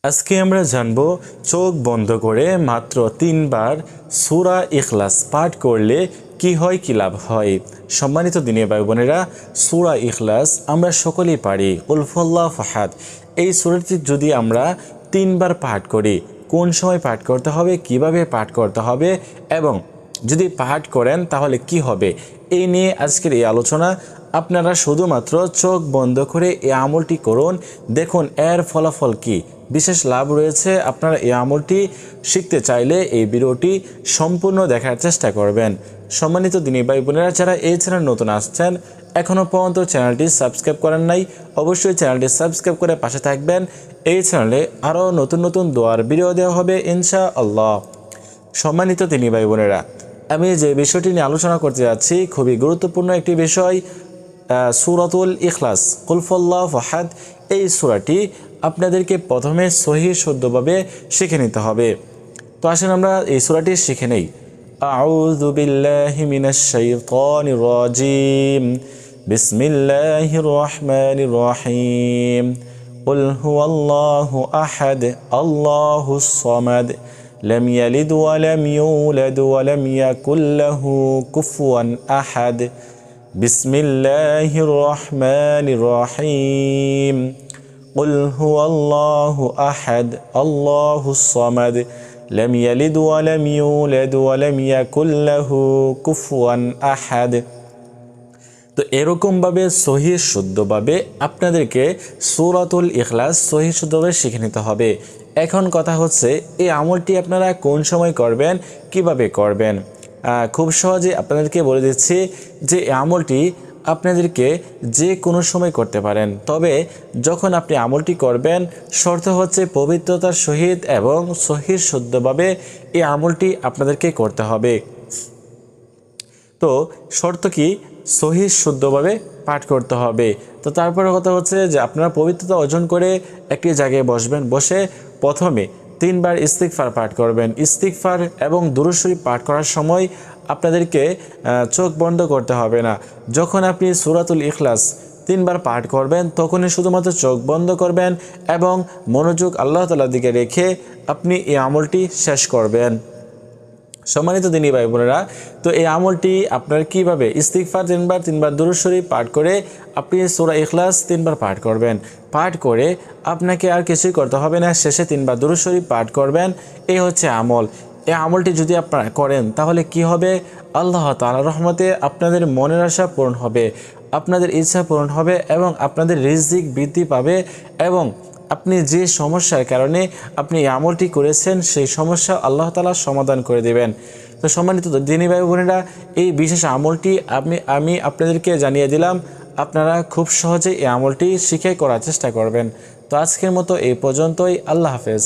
আজকে আমরা জানব চোখ বন্ধ করে মাত্র 3 বার সূরা ইখলাস পাঠ করলে কি হয়, কি লাভ হয়। সম্মানিত দিনী ভাই বোনেরা, সূরা ইখলাস আমরা সকলেই পারি। কুল হুয়াল্লাহু আহাদ এই সূরাটি যদি আমরা 3 বার পাঠ করি, কোন সময় পাঠ করতে হবে, কিভাবে পাঠ করতে হবে এবং যদি পাঠ করেন তাহলে কি হবে, এই নিয়ে আজকের এই আলোচনা। আপনারা শুধুমাত্র চোখ বন্ধ করে এই আমলটি করুন, দেখুন এর ফলাফল কি, বিশেষ লাভ রয়েছে। আপনারা এই আমলটি শিখতে চাইলে এই ভিডিওটি সম্পূর্ণ দেখার চেষ্টা করবেন। সম্মানিত দিনী ভাই বোনেরা, যারা এই চ্যানেল নতুন আসছেন, এখনও পর্যন্ত চ্যানেলটি সাবস্ক্রাইব করেন নাই, অবশ্যই চ্যানেলটি সাবস্ক্রাইব করে পাশে থাকবেন। এই চ্যানেলে আরও নতুন নতুন দোয়ার ভিডিও দেওয়া হবে ইনশাআল্লাহ। সম্মানিত দিনী ভাই বোনেরা, আমি যে বিষয়টি নিয়ে আলোচনা করতে যাচ্ছি খুবই গুরুত্বপূর্ণ একটি বিষয়, সূরাতুল ইখলাস কুল হুয়াল্লাহু আহাদ। এই সূরাটি আপনাদেরকে প্রথমে সহিহ শুদ্ধভাবে শিখে নিতে হবে। তো আসেন আমরা এই সূরাটি শিখে নেই। আউযু বিল্লাহি মিনাশ শাইতানির রাজিম, বিসমিল্লাহির রহমানির রহিম। কুল হুয়াল্লাহু আহাদ, আল্লাহুস সামাদ, لم يلد ولم يولد ولم يكن له كفوا أحد بسم الله الرحمن الرحيم قل هو الله أحد الله الصمد لم يلد ولم يولد ولم يكن له كفوا أحد। তো এরকমভাবে সহিহ শুদ্ধভাবে আপনাদেরকে সূরাতুল ইখলাস সহিহ শুদ্ধভাবে শিখে নিতে হবে। এখন কথা হচ্ছে, এই আমলটি আপনারা কোন সময় করবেন, কিভাবে করবেন। খুব সহজে আপনাদেরকে বলে দিচ্ছি যে এই আমলটি আপনাদেরকে যে কোনো সময় করতে পারেন, তবে যখন আপনি আমলটি করবেন শর্ত হচ্ছে পবিত্রতার সহিত এবং সহিহ শুদ্ধভাবে এই আমলটি আপনাদেরকে করতে হবে। তো শর্ত কি, সহিহ শুদ্ধভাবে পাঠ করতে হবে। তো তারপরে কথা হচ্ছে যে আপনারা পবিত্রতা অর্জন করে একটি জায়গায় বসবেন, বসে প্রথমে 3 বার ইস্তিগফার পাঠ করবেন। ইস্তিগফার এবং দুরূদ শরীফ পাঠ করার সময় আপনাদেরকে চোখ বন্ধ করতে হবে না। যখন আপনি সূরাতুল ইখলাস 3 বার পাঠ করবেন তখনই শুধুমাত্র চোখ বন্ধ করবেন এবং মনোযোগ আল্লাহ তাআলার দিকে রেখে আপনি এই আমলটি শেষ করবেন। সম্মানিত দিনী ভাই বোনেরা, তো এই আমলটি আপনার কিভাবে, ইস্তিগফার 3 বার দুরূদ শরীফ পাঠ করে আপনি সূরা ইখলাস 3 বার পাঠ করবেন। পাঠ করে আপনাকে আর কিছুই করতে হবে না, শেষে 3 বার দুরূদ শরীফ পাঠ করবেন। এই হচ্ছে আমল। এই আমলটি যদি আপনারা করেন তাহলে কি হবে, আল্লাহ তাআলার রহমতে আপনাদের মনের আশা পূরণ হবে, আপনাদের ইচ্ছা পূরণ হবে এবং আপনাদের রিজিক বৃদ্ধি পাবে এবং আপনি যে সমস্যার কারণে আপনি এই আমলটি করেছেন সেই সমস্যা আল্লাহ তাআলা সমাধান করে দেবেন। তো সম্মানিত দিনী ভাই বোনেরা, এই বিশেষ আমলটি আমি আপনাদেরকে জানিয়ে দিলাম, আপনারা খুব সহজে এই আমলটি শিখে করার চেষ্টা করবেন। তো আজকের মতো এই পর্যন্তই। আল্লাহ হাফেজ।